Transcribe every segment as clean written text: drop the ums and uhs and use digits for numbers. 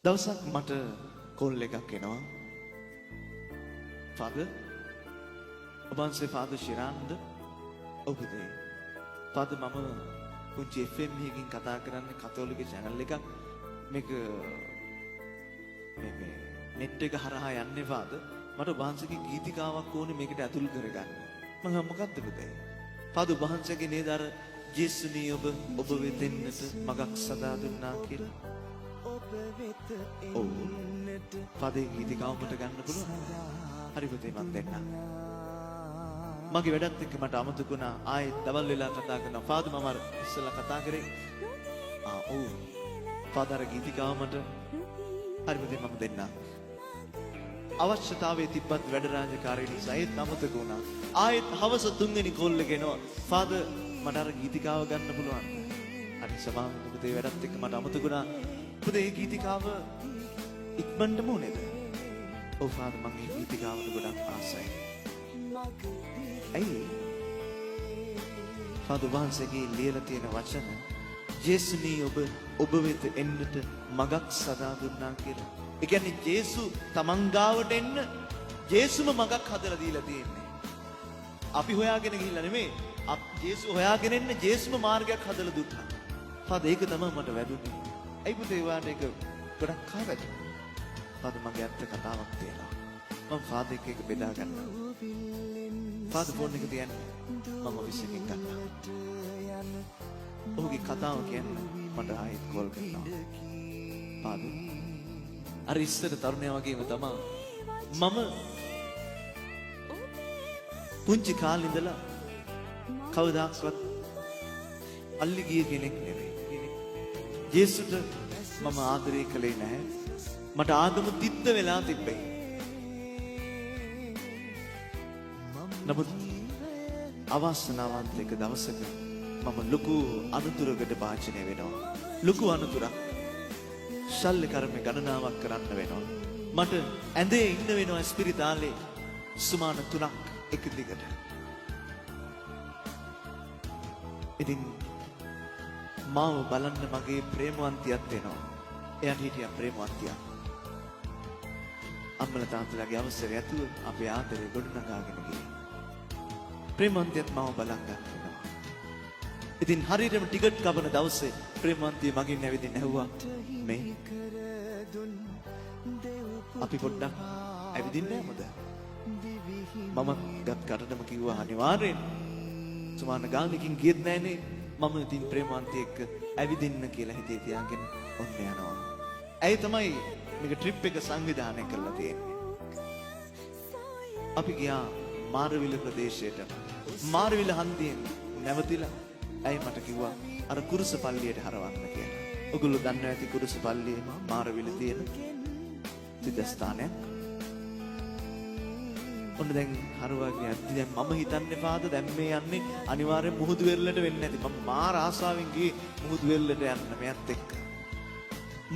දවසක් මට කෝල් එකක් එනවා. ෆාදර් ඔබන්සේ ෆාදර් ශිරාන්ද ඔබදේ. ෆාදර් මම පුංචි FM එකකින් කතා කරන්නේ කතෝලික channel එකක්. මේක මේ net එක හරහා යන්නේ ෆාදර්. මට ඔබන්සේගේ ගීතිකාවක් ඕනේ මේකට ඇතුල් කරගන්න. මම මොකද්ද පුතේ? ෆාදර් ඔබන්සේගේ නේද අර ජේසුනි ඔබ වෙතෙන්නට මගක් සදා දුන්නා කියලා. ඔව්. ෆාදර් ගීතිකාව මට ගන්න පුළුවන්. හරි පුතේ මම දෙන්නම්. මගේ වැඩත් එක්ක මට අමතක වුණා ආයෙත් දවල් වෙලා කතා කරනවා. ෆාදර් මම අර ඉස්සෙල්ලා කතා කරේ. ඔව්. ෆාදර් ගීතිකාව මට හරි පුතේ මම දෙන්නම්. අවශ්‍යතාවයේ තිබ්බත් වැඩ රාජකාරී නිසා ඒත් අමතක වුණා. ආයෙත් හවස 3 වෙනි කෝල් එක එනවා. ෆාදර් මට අර ගීතිකාව ගන්න පුළුවන්. හරි සමාවෙන්න පුතේ වැඩත් එක්ක මට අමතක වුණා. පුතේ මේ ගීතිකාව ඉක්මනටම ඕනේද? ඔව් ෆාදර් මම මේ ගීතිකාවට ගොඩක් ආසයි. ඇයි? ෆාදර් වහන්සේගේ ලියලා තියෙන වචන ජේසුනි ඔබ වෙත එන්නට මගක් සදා දුන්නා කියලා. ඒ කියන්නේ ජේසු තමන් ගාවට එන්න ජේසුම මගක් හදලා දීලා තියෙන්නේ. අපි හොයාගෙන ගිහිල්ලා නෙමෙයි. ජේසු හොයාගෙන එන්න ජේසුම මාර්ගයක් හදලා දුන්නා. ෆාදර් ඒක තමයි මට වැදුනේ. ඇයි පුතේ වාට ඒක ගොඩක් කාවද? ෆාදර් මගේ අත්ත කතාවක් තියෙනවා. මම ෆාදර් එක්ක ඒක බෙදා ගන්නවා. ෆාදර් ෆෝන් එක තියන්නේ. මම ඔෆිස් එකෙන් ගන්නවා. ඔහුගේ කතාව කියන්න මට ආයෙත් කෝල් කරනවා. ෆාදර් අර ඉස්සර තරුණයා වගේම තමයි මම පුංචි කාලේ ඉඳලා කවදාක්වත් අල්ලි ගිය කෙනෙක් නෙවෙයි. ජේසුට මම ආදරය කළේ නැහැ. මට ආගම තිත්ත වෙලා තිබ්බේ. නමුත් අවස්ථාවන්ත එක දවසක මම ලොකු අනුතුරකට භාජනය වෙනවා. ලොකු අනුතුරක්. ශල්‍ය කර්ම ගණනාවක් කරන්න වෙනවා. මට ඇඳේ ඉන්න වෙනවා ස්පිරිතාලේ සුමාන 3ක් එක දිගට. ඉතින් මාව බලන්න මගේ ප්‍රේමවන්තියක් වෙනවා. එයාට හිටියා ප්‍රේමවන්තියක්. අම්මලා තාත්තලාගේ අවසරය ඇතුව අපේ ආදරේ ගොඩනගාගෙන ගියේ. ප්‍රේමවන්තියත් මාව බලන් ගන්නවා. ඉතින් හරියටම ටිකට් කපන දවසේ ප්‍රේමවන්තිය මගෙන් ඇවිදින් ඇහුවා මේ අපි පොඩ්ඩක් ඇවිදින්න යමුද? මම ගත් කටටම කිව්වා අනිවාර්යෙන්. සුමාන ගානකින් ගියෙත් නෑනේ. මම ඉතින් ප්‍රේමවන්තිය එක්ක ඇවිදින්න කියලා හිතේ තියාගෙන ඔන්න යනවා. ඇයි තමයි මේක ට්‍රිප් එක සංවිධානය කරලා තියෙන්නේ. අපි ගියා මාරවිල ප්‍රදේශයට. මාරවිල හන්දියෙන් නැවතිලා ඇයි මට කිව්වා අර කුරුස පල්ලියට හරවන්න කියලා. ඔගොල්ලෝ දන්නවා ඇති කුරුස පල්ලියේ මාරවිල තියෙන සිද්ධාස්ථානයක්. ඔන්න දැන් හරවාගෙන යද්දි දැන් මම හිතන්නේ ෆාදර් දැන් මේ යන්නේ අනිවාර්යෙන් මුහුදු වෙරළට වෙන්නේ නැති. මම මාර ආසාවෙන් ගියේ මුහුදු වෙරළට යන්න මෙයත් එක්ක.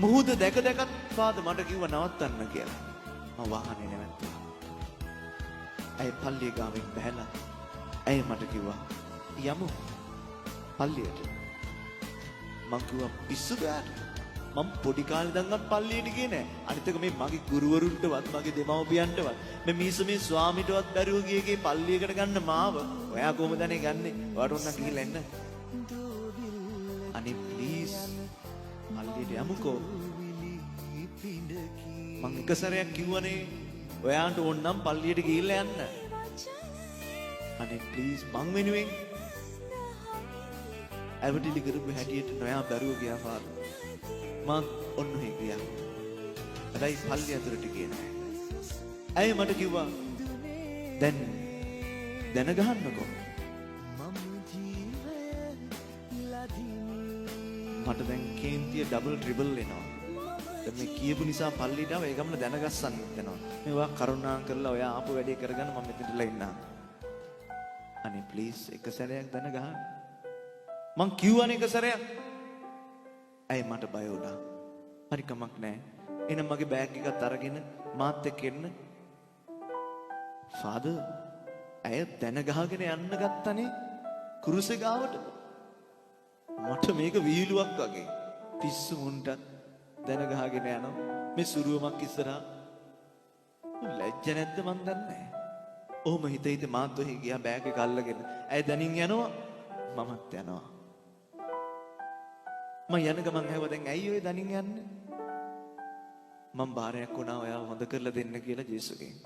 මුහුද දැක දැකත් ෆාදර් මට කිව්වා නවත්තන්න කියලා. මම වාහනේ නැවැත්තුවා. ඇයි පල්ලිය ගාවින් බහැලා ඇයි මට කිව්වා යමු පල්ලියට. මං කිව්වා පිස්සු ගාට. මම පොඩි කාලේ ඉඳන්වත් පල්ලියට ගියේ නෑ. අනිත් එක මේ මගේ ගුරුවරුන්ටවත් මගේ දෙමව්පියන්ටවත් මේ ස්වාමිටවත් බැරුව ගියේගේ පල්ලියකට ගන්න මාව. ඔයා කොහොමද අනේ ගන්නෙ? ඔයාට ඕන නම් ගිහිල්ලා එන්න. අනේ ප්ලීස් පල්ලියට යමුකෝ. මං එක සැරයක් කිව්වනේ ඔයාට ඕන නම් පල්ලියට ගිහිල්ලා යන්න. අනේ ප්ලීස් මං වෙනුවෙන් ඇවටිලි කරපු හැටියට නොයා බැරුව ගියා ෆාදර්. මං ඔන්න ඔහේ ගියා. හැබැයි පල්ලිය ඇතුළට ගියේ නෑ. ඇයි මට කිව්වා දැන් දැනගහන්නකෝ. මට දැන් කේන්තිය ඩබල් ට්‍රිබල් එනවා. දැන් මේ කියපු නිසා පල්ලියට ආව ඒ ගමන දැනගස්සන්න හිතනවා. මේවා කරුණා කරලා ඔයා ආපු වැඩේ කරගන්න මම මෙතනලා ඉන්නම්. අනේ ප්ලීස් එක සැරයක් දැනගහන්න. මං කිව්වනේ එක සැරයක්. ඇයි මට බය වුණා. හරි කමක් නෑ. එහෙනම් මගේ බෑග් එකත් අරගෙන මාත් එක්ක එන්න. ෆාදර් ඇය දැනගහගෙන යන්න ගත්තනේ කුරුසේ ගාවට. මට මේක විහිළුවක් වගේ. පිස්සු මුන්ට දැන ගහගෙන යනවා. මේ සුරුවමක් ඉස්සරහා. ලැජ්ජ නැද්ද මන් දන්නේ නැහැ. ඔහොම හිත හිත මාත් ඔහි ගියා බෑග් එක අල්ලගෙන. ඇයි දැනින් යනවා? මමත් යනවා. මම යන ගමන් ඇහුවා දැන් ඇයි ඔය දැනින් යන්නේ? මම බාරයක් වුණා ඔයාව හොඳ කරලා දෙන්න කියලා ජේසුගෙන්.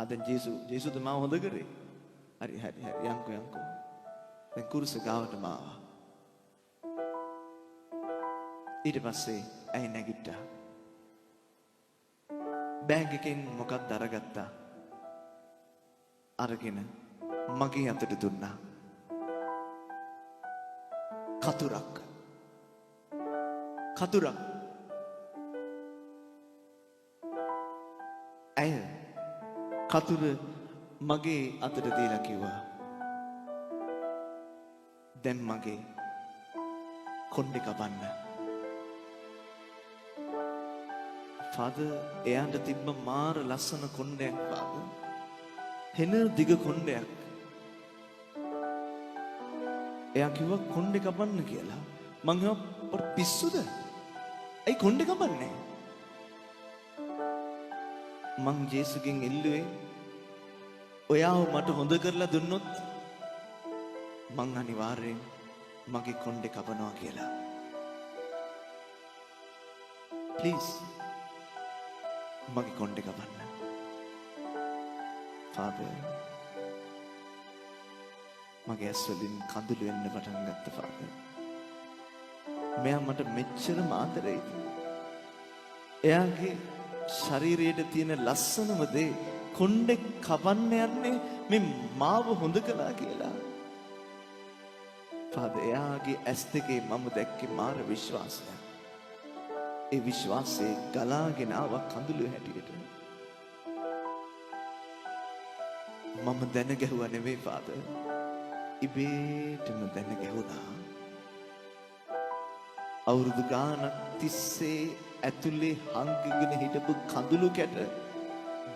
දැන් ජේසුද මාව හොඳ කරේ? හරි යන්කෝ. දැන් කුරුස ගාවට මාවා. ඊට පස්සේ ඇයි නැගිට්ටා. බෑග් එකෙන් මොකක්ද අරගත්තා. අරගෙන මගේ අතට දුන්නා. කතුරක්. ඇය කතුර මගේ අතට දීලා කිව්වා දැන් මගේ කොණ්ඩේ කපන්න. ෆාදර් එයාට තිබ්බ මාර ලස්සන කොණ්ඩයක් ෆාදර්. හෙන දිග කොණ්ඩයක්. එයා කිව්වා කොණ්ඩේ කපන්න කියලා. මං හිතුවා පිස්සුද? ඇයි කොණ්ඩේ කපන්නේ? මං ජේසුගෙන් ඉල්ලුවේ ඔයාව මට හොඳ කරලා දුන්නොත් මං අනිවාර්යෙන් මගේ කොණ්ඩේ කපනවා කියලා. ප්ලීස් මගේ කොණ්ඩේ කපන්න. ෆාදර් මගේ ඇස් වලින් කඳුළු එන්න පටන් ගත්තා ෆාදර්. මෙයා මට මෙච්චර ආදරෙයිද? එයාගේ ශරීරයේ තියෙන ලස්සනම දේ කොණ්ඩේ කපන්න යන්නේ මේ මාව හොඳ කළා කියලා. ෆාදර් එයාගේ ඇස් දෙකේ මම දැක්කේ මාර විශ්වාසයක්. ඒ විශ්වාසයේ ගලාගෙන ආව කඳුළු හැටියට. මම දැන ගැහුවා නෙවෙයි ෆාදර්. ඉබේටම දැන ගැහුණා. අවුරුදු ගානක් තිස්සේ ඇතුලේ හංගගෙන හිටපු කඳුළු කැට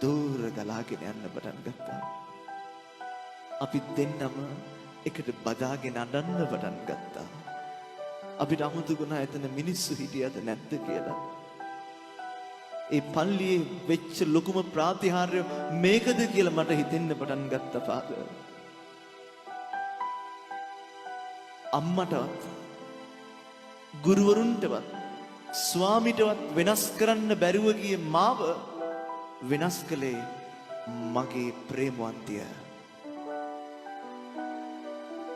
දూర ගලාගෙන යන්න පටන් ගත්තා. අපි දෙන්නම එකට බදාගෙන අඬන්න පටන් ගත්තා. අපිට අමුතුුණා එතන මිනිස්සු හිටියද නැද්ද කියලා. ඒ පල්ලියේ වෙච්ච ලොකුම ප්‍රාතිහාර්ය මේකද කියලා මට හිතෙන්න පටන් ගත්තා ෆාදර්. අම්මටවත් ගුරුවරුන්ටවත් ස්වාමිටවත් වෙනස් කරන්න බැරුව ගියේ මාව වෙනස් කළේ මගේ ප්‍රේමවන්තිය.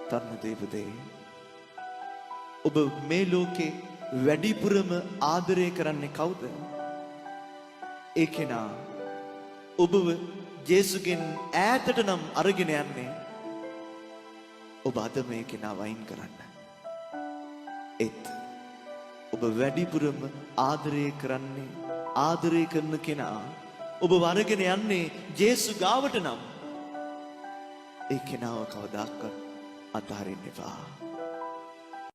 තරුණ දේවදේ ඔබ මේ ලෝකේ වැඩිපුරම ආදරය කරන්නේ කවුද? ඒ කෙනා ඔබව ජේසුගෙන් ඈතට නම් අරගෙන යන්නේ. ඔබ අද මේ කෙනා වයින් කරන්න. ඒත් ඔබ වැඩිපුරම ආදරය කරන්නේ ආදරය කරන කෙනා ඔබ වරගෙන යන්නේ ජේසු ගාවට නම් ඒ කෙනාව කවදාකවත් අතහරින්න එපා.